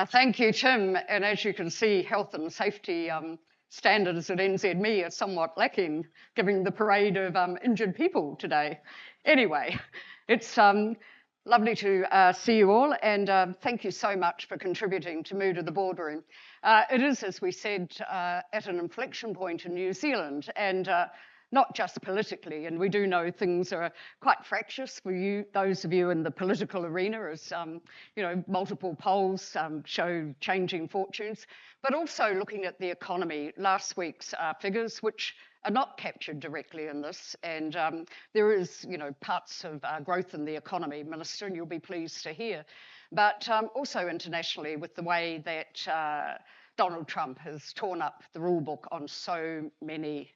Thank you, Tim. And as you can see, health and safety standards at NZME are somewhat lacking, given the parade of injured people today. Anyway, it's lovely to see you all, and thank you so much for contributing to Mood of the Boardroom. It is, as we said, at an inflection point in New Zealand, and not just politically, and we do know things are quite fractious for you, those of you in the political arena, as multiple polls show changing fortunes, but also looking at the economy. Last week's figures, which are not captured directly in this, and there is, parts of growth in the economy, Minister, and you'll be pleased to hear, but also internationally with the way that Donald Trump has torn up the rule book on so many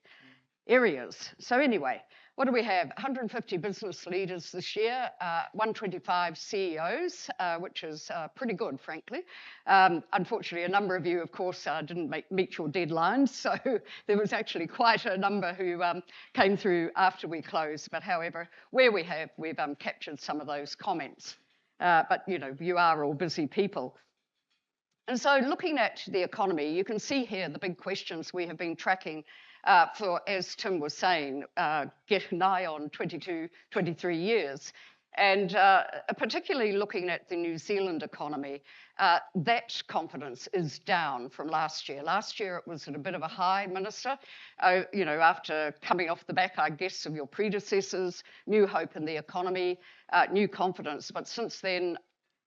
areas. So anyway, what do we have? 150 business leaders this year, 125 CEOs, which is pretty good, frankly. Unfortunately, a number of you, of course, didn't meet your deadlines, so there was actually quite a number who came through after we closed. But however, where we have, we've captured some of those comments. But you are all busy people. And so looking at the economy, you can see here the big questions we have been tracking for, as Tim was saying, getting nigh on 22, 23 years. And particularly looking at the New Zealand economy, that confidence is down from last year. Last year it was at a bit of a high, Minister, after coming off the back, I guess, of your predecessors, new hope in the economy, new confidence. But since then,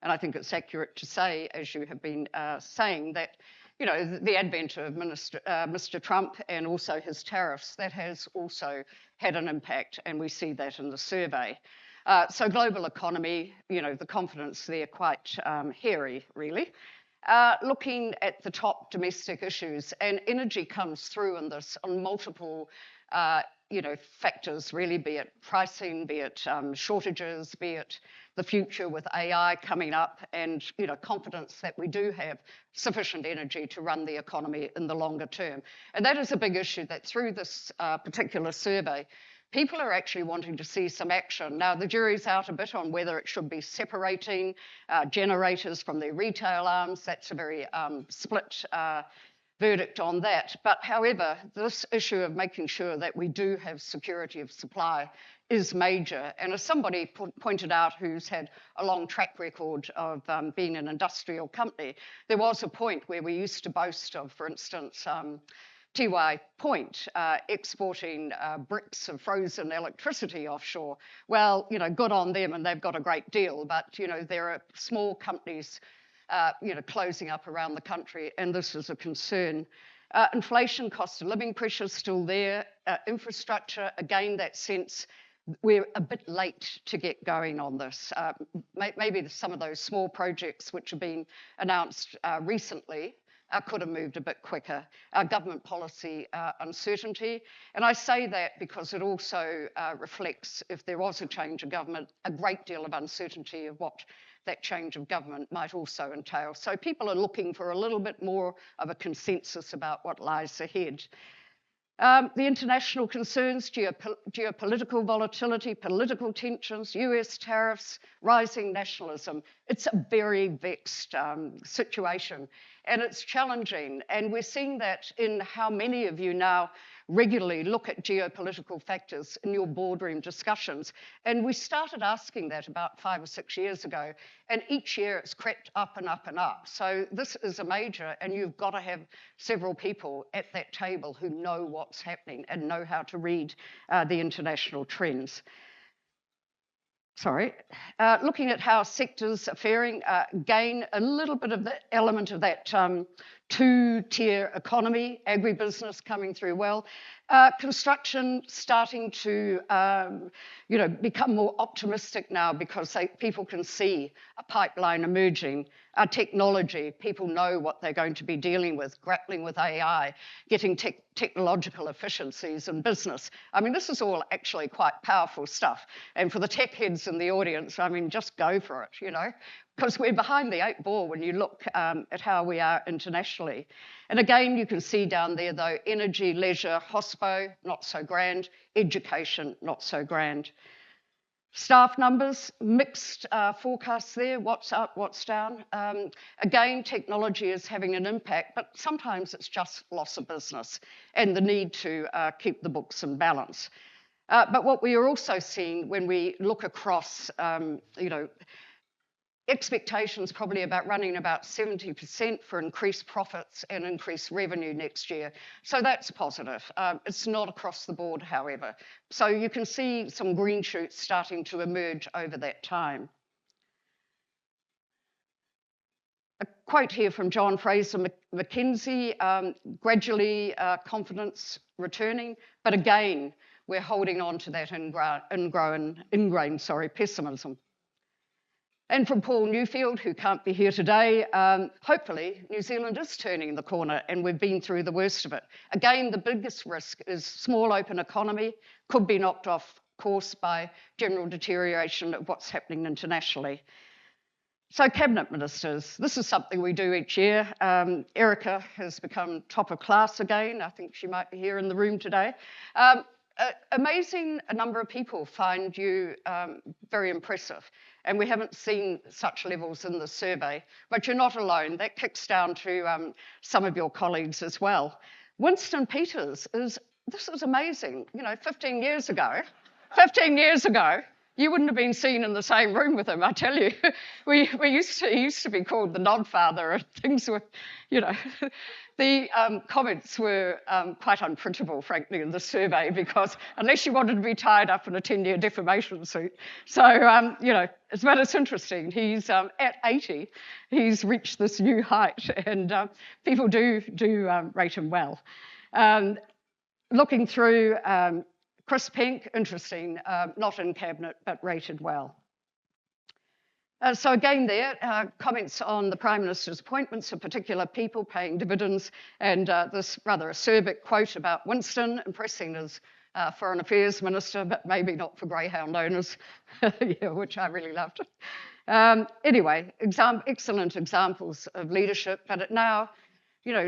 and I think it's accurate to say, as you have been saying, that the advent of Mr. Trump and also his tariffs, that has also had an impact, and we see that in the survey. So global economy, the confidence there quite hairy, really. Looking at the top domestic issues, and energy comes through in this on multiple factors, really, be it pricing, be it shortages, be it the future with AI coming up, and confidence that we do have sufficient energy to run the economy in the longer term. And that is a big issue that through this particular survey, people are actually wanting to see some action. Now, the jury's out a bit on whether it should be separating generators from their retail arms. That's a very split verdict on that. But however, this issue of making sure that we do have security of supply is major. And as somebody pointed out who's had a long track record of being an industrial company, there was a point where we used to boast of, for instance, Tiwai Point exporting bricks of frozen electricity offshore. Well, good on them, and they've got a great deal, but there are small companies closing up around the country, and this is a concern. Inflation, cost of living pressure is still there. Infrastructure, again, that sense we're a bit late to get going on this. Maybe some of those small projects which have been announced recently could have moved a bit quicker. Government policy uncertainty. And I say that because it also reflects, if there was a change of government, a great deal of uncertainty of what that change of government might also entail. So people are looking for a little bit more of a consensus about what lies ahead. The international concerns, geopolitical volatility, political tensions, US tariffs, rising nationalism. It's a very vexed situation, and it's challenging. And we're seeing that in how many of you now regularly look at geopolitical factors in your boardroom discussions. And we started asking that about 5 or 6 years ago, and each year it's crept up and up and up. So this is a major, and you've got to have several people at that table who know what's happening and know how to read the international trends. Looking at how sectors are faring, again, a little bit of the element of that two-tier economy, agribusiness coming through well, construction starting to become more optimistic now because people can see a pipeline emerging. Technology, people know what they're going to be dealing with, grappling with AI, getting technological efficiencies in business. I mean, this is all actually quite powerful stuff. And for the tech heads in the audience, I mean, just go for it, because we're behind the 8 ball when you look at how we are internationally. And again, you can see down there, though, energy, leisure, hospo, not so grand, education, not so grand. Staff numbers, mixed forecasts there, what's up, what's down. Again, technology is having an impact, but sometimes it's just loss of business and the need to keep the books in balance. But what we are also seeing when we look across, expectations probably about running about 70% for increased profits and increased revenue next year. So that's positive. It's not across the board, however. So you can see some green shoots starting to emerge over that time. A quote here from John Fraser McKenzie, gradually confidence returning, but again, we're holding on to that ingrained pessimism. And from Paul Newfield, who can't be here today, hopefully New Zealand is turning the corner and we've been through the worst of it. Again, the biggest risk is small open economy, could be knocked off course by general deterioration of what's happening internationally. So cabinet ministers, this is something we do each year. Erica has become top of class again. I think she might be here in the room today. Amazing a number of people find you very impressive. And we haven't seen such levels in the survey, but you're not alone. That kicks down to some of your colleagues as well. Winston Peters this is amazing. 15 years ago, you wouldn't have been seen in the same room with him, I tell you. He used to be called the Nodfather, and things were, the comments were quite unprintable, frankly, in the survey, because unless you wanted to be tied up in a 10-year defamation suit. So, but it's interesting. He's at 80, he's reached this new height, and people do rate him well. Looking through, Chris Penk, interesting, not in cabinet, but rated well. So again there, comments on the Prime Minister's appointments of particular people paying dividends, and this rather acerbic quote about Winston, impressing as Foreign Affairs Minister, but maybe not for greyhound owners, which I really loved. Anyway, excellent examples of leadership, but it now,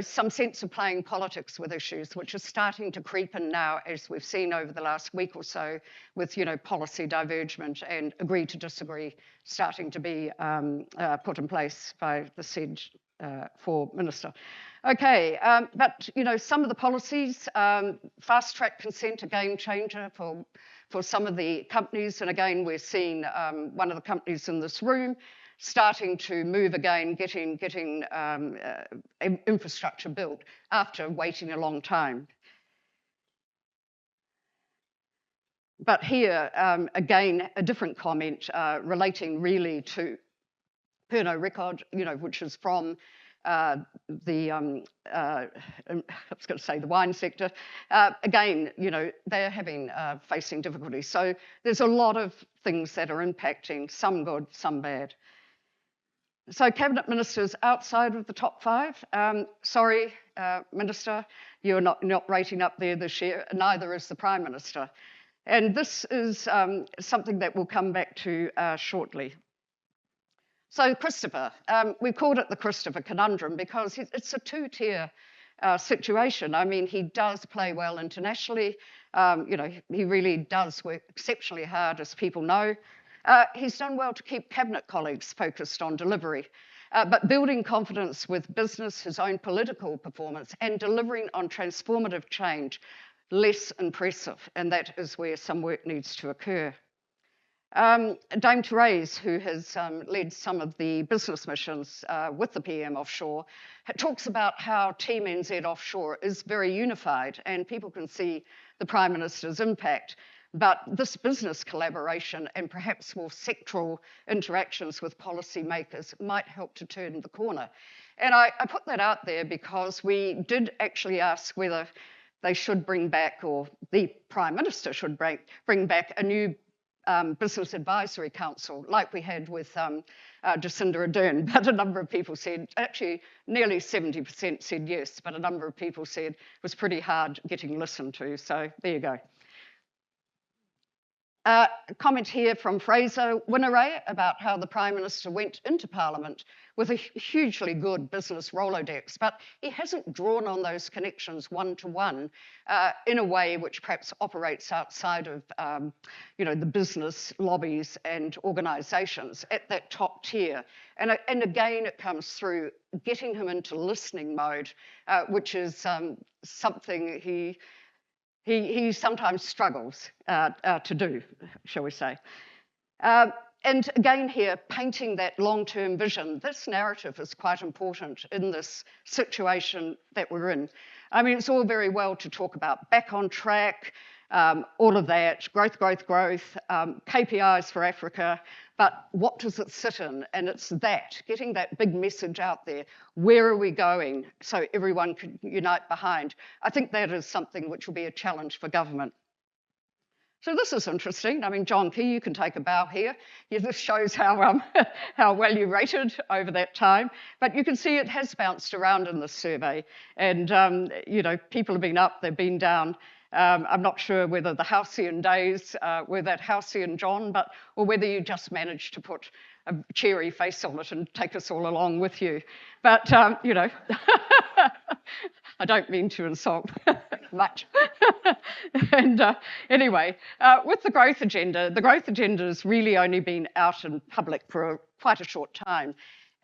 some sense of playing politics with issues, which is starting to creep in now, as we've seen over the last week or so, with policy divergement and agree to disagree starting to be put in place by the said for minister. Okay, but some of the policies, fast track consent, a game changer for some of the companies, and again we're seeing one of the companies in this room starting to move again, getting infrastructure built after waiting a long time. But here, again, a different comment relating really to Pernod Ricard, which is from I was going to say the wine sector. Again, they're facing difficulties. So there's a lot of things that are impacting, some good, some bad. So cabinet ministers outside of the top 5. Sorry, Minister, you're not rating up there this year, neither is the Prime Minister. And this is something that we'll come back to shortly. So Christopher, we called it the Christopher conundrum because it's a two-tier situation. I mean, he does play well internationally. He really does work exceptionally hard, as people know. He's done well to keep cabinet colleagues focused on delivery, but building confidence with business, his own political performance, and delivering on transformative change, less impressive, and that is where some work needs to occur. Dame Therese, who has led some of the business missions with the PM offshore, talks about how Team NZ offshore is very unified, and people can see the Prime Minister's impact. But this business collaboration and perhaps more sectoral interactions with policymakers might help to turn the corner. And I put that out there because we did actually ask whether they should bring back, or the Prime Minister should bring back a new Business Advisory Council, like we had with Jacinda Ardern. But a number of people said, actually nearly 70% said yes, but a number of people said it was pretty hard getting listened to. So there you go. A comment here from Fraser Winneray about how the Prime Minister went into Parliament with a hugely good business Rolodex, but he hasn't drawn on those connections one-to-one in a way which perhaps operates outside of the business lobbies and organisations at that top tier. And again, it comes through getting him into listening mode, which is something he sometimes struggles to do, shall we say. And again here, painting that long-term vision. This narrative is quite important in this situation that we're in. I mean, it's all very well to talk about back on track, all of that, growth, KPIs for Africa, but what does it sit in? And it's that, getting that big message out there. Where are we going? So everyone can unite behind. I think that is something which will be a challenge for government. So this is interesting. I mean, John Key, you can take a bow here. Yeah, this shows how, how well you rated over that time. But you can see it has bounced around in this survey. And, people have been up, they've been down. I'm not sure whether the halcyon days were that halcyon, John, or whether you just managed to put a cheery face on it and take us all along with you. But, I don't mean to insult much. And anyway, with the growth agenda has really only been out in public for quite a short time.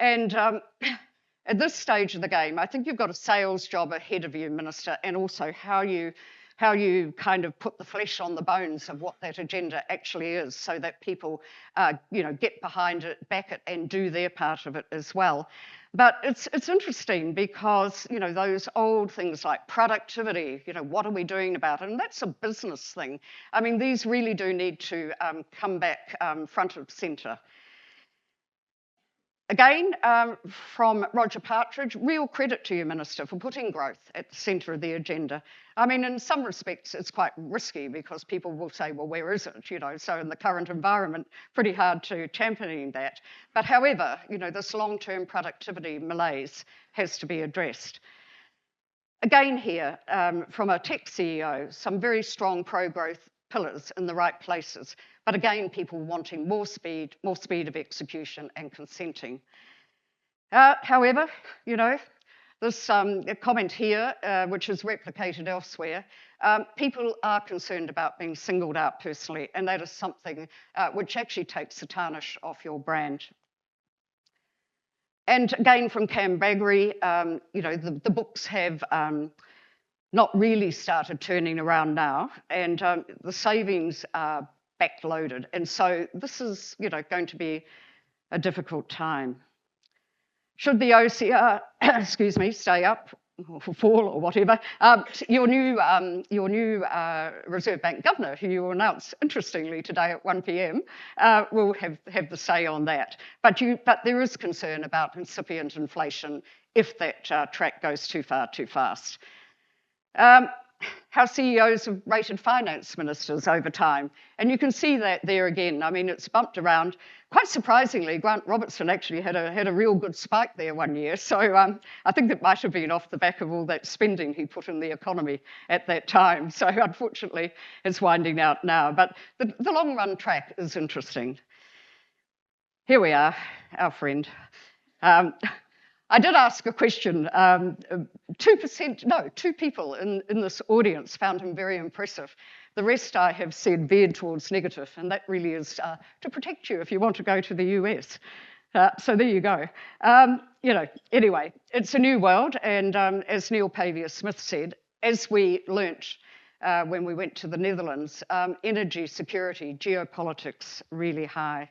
And at this stage of the game, I think you've got a sales job ahead of you, Minister, and also how you kind of put the flesh on the bones of what that agenda actually is so that people, get behind it, back it, and do their part of it as well. But it's interesting because, those old things like productivity, what are we doing about it? And that's a business thing. I mean, these really do need to come back front and centre. Again, from Roger Partridge, real credit to you, Minister, for putting growth at the centre of the agenda. I mean, in some respects, it's quite risky because people will say, well, where is it? So in the current environment, pretty hard to champion that. But however, this long-term productivity malaise has to be addressed. Again here, from a tech CEO, some very strong pro-growth pillars in the right places. But again, people wanting more speed of execution and consenting. However, this comment here, which is replicated elsewhere, people are concerned about being singled out personally, and that is something which actually takes the tarnish off your brand. And again, from Cam Baggery, the books have not really started turning around now, and the savings are backloaded. And so this is, going to be a difficult time. Should the OCR, stay up or fall or whatever, your new Reserve Bank Governor, who you will announce interestingly today at 1 p.m, will have the say on that. But there is concern about incipient inflation if that track goes too far, too fast. How CEOs have rated finance ministers over time. And you can see that there again. I mean, it's bumped around. Quite surprisingly, Grant Robertson actually had a real good spike there one year. So I think it might have been off the back of all that spending he put in the economy at that time. So unfortunately, it's winding out now. But the long run track is interesting. Here we are, our friend. I did ask a question. 2 people in this audience found him very impressive. The rest I have said veered towards negative, and that really is to protect you if you want to go to the US. So there you go. Anyway, it's a new world, and as Neil Pavier-Smith said, as we learnt when we went to the Netherlands, energy security, geopolitics, really high.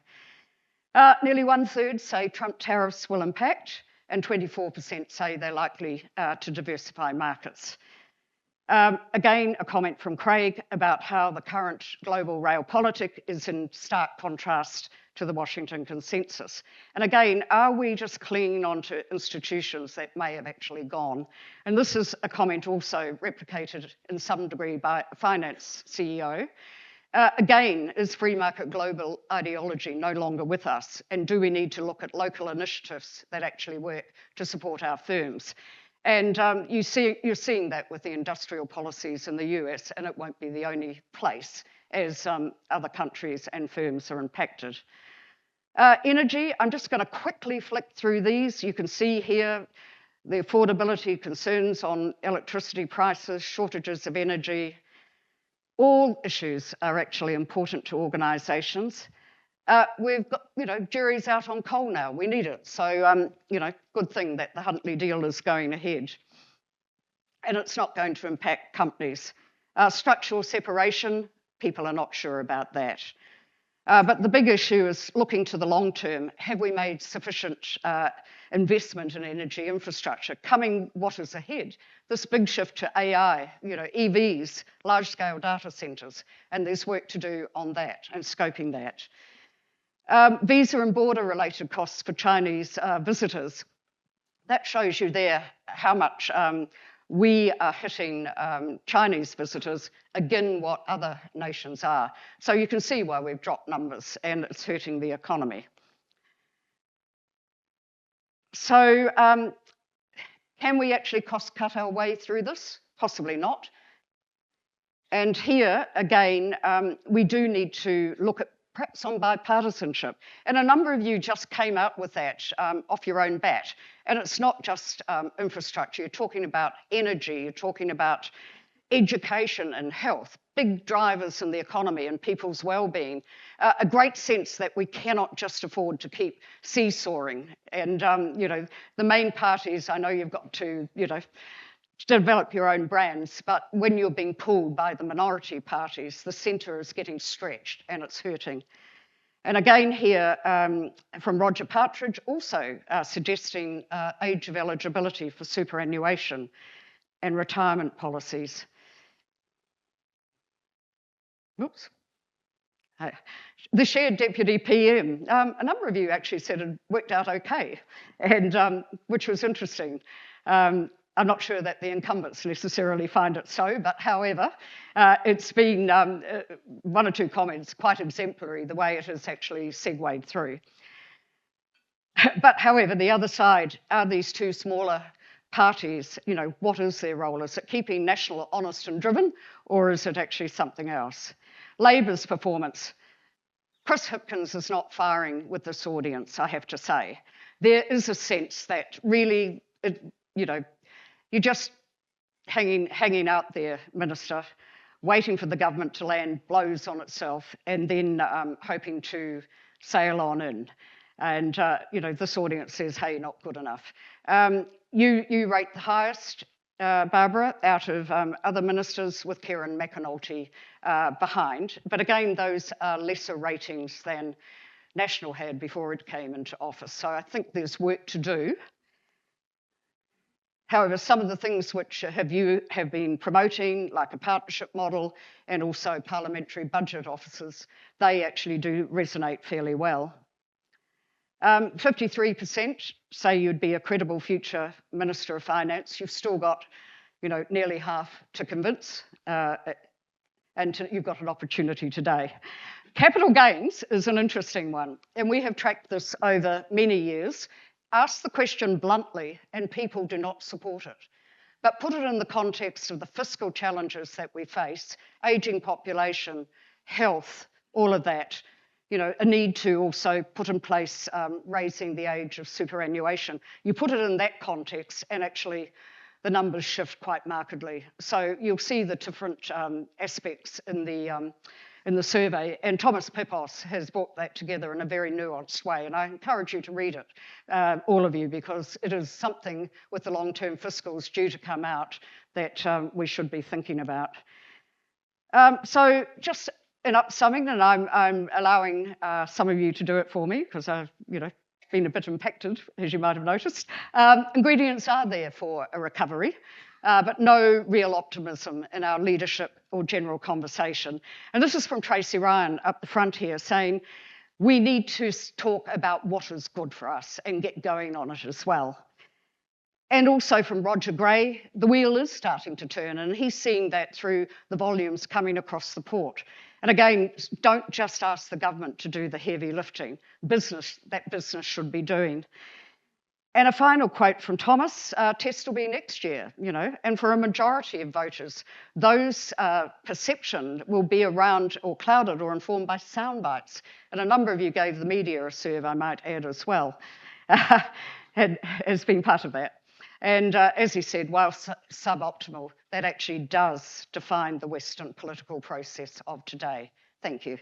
Nearly 1/3 say Trump tariffs will impact, and 24% say they're likely to diversify markets. Again, a comment from Craig about how the current global rail politic is in stark contrast to the Washington consensus. And again, are we just clinging on to institutions that may have actually gone? And this is a comment also replicated in some degree by a finance CEO. Again, is free market global ideology no longer with us? And do we need to look at local initiatives that actually work to support our firms? And you're seeing that with the industrial policies in the US, and it won't be the only place. as other countries and firms are impacted. Energy, I'm just going to quickly flick through these. You can see here the affordability concerns on electricity prices, shortages of energy. All issues are actually important to organisations. We've got, jury's out on coal now. We need it. So, good thing that the Huntley deal is going ahead. And it's not going to impact companies. Structural separation, people are not sure about that. But the big issue is looking to the long term. Have we made sufficient investment in energy infrastructure? Coming what is ahead? This big shift to AI, EVs, large-scale data centres, and there's work to do on that and scoping that. Visa and border-related costs for Chinese visitors. That shows you there how much we are hitting Chinese visitors again what other nations are. So you can see why we've dropped numbers and it's hurting the economy. So can we actually cost cut our way through this? Possibly not. And here, again, we do need to look at perhaps on bipartisanship. And a number of you just came out with that off your own bat. And it's not just infrastructure. You're talking about energy. You're talking about education and health, big drivers in the economy and people's well-being. A great sense that we cannot just afford to keep seesawing. And, the main parties, I know you've got to, develop your own brands, but when you're being pulled by the minority parties, the centre is getting stretched and it's hurting. And again here, from Roger Partridge, also suggesting age of eligibility for superannuation and retirement policies. Oops. The shared deputy PM, a number of you actually said it worked out okay, and which was interesting. I'm not sure that the incumbents necessarily find it so, but however, it's been one or two comments quite exemplary the way it has actually segued through. But however, the other side are these two smaller parties. What is their role? Is it keeping National honest and driven, or is it actually something else? Labor's performance. Chris Hipkins is not firing with this audience, I have to say. There is a sense that really, you're just hanging out there, Minister, waiting for the government to land blows on itself and then hoping to sail on in. And, this audience says, hey, not good enough. You rate the highest, Barbara, out of other ministers with Kieran McAnulty behind. But again, those are lesser ratings than National had before it came into office. So I think there's work to do. However, some of the things which you have been promoting, like a partnership model and also parliamentary budget offices, they actually do resonate fairly well. 53% say you'd be a credible future Minister of Finance. You've still got, nearly half to convince, and you've got an opportunity today. Capital gains is an interesting one, and we have tracked this over many years. Ask the question bluntly and people do not support it. But put it in the context of the fiscal challenges that we face, ageing population, health, all of that, a need to also put in place raising the age of superannuation. You put it in that context and actually the numbers shift quite markedly. So you'll see the different aspects in the survey, and Thomas Pipos has brought that together in a very nuanced way, and I encourage you to read it, all of you, because it is something with the long-term fiscals due to come out that we should be thinking about. So just in upsumming, and I'm allowing some of you to do it for me, because I've been a bit impacted, as you might have noticed. Ingredients are there for a recovery. But no real optimism in our leadership or general conversation. And this is from Tracy Ryan up the front here saying, we need to talk about what is good for us and get going on it as well. And also from Roger Gray, the wheel is starting to turn and he's seeing that through the volumes coming across the port. And again, don't just ask the government to do the heavy lifting. That business should be doing. And a final quote from Thomas, test will be next year, you know, and for a majority of voters, those perception will be around or clouded or informed by sound bites. And a number of you gave the media a serve, I might add as well, as being part of that. And as he said, while suboptimal, that actually does define the Western political process of today. Thank you.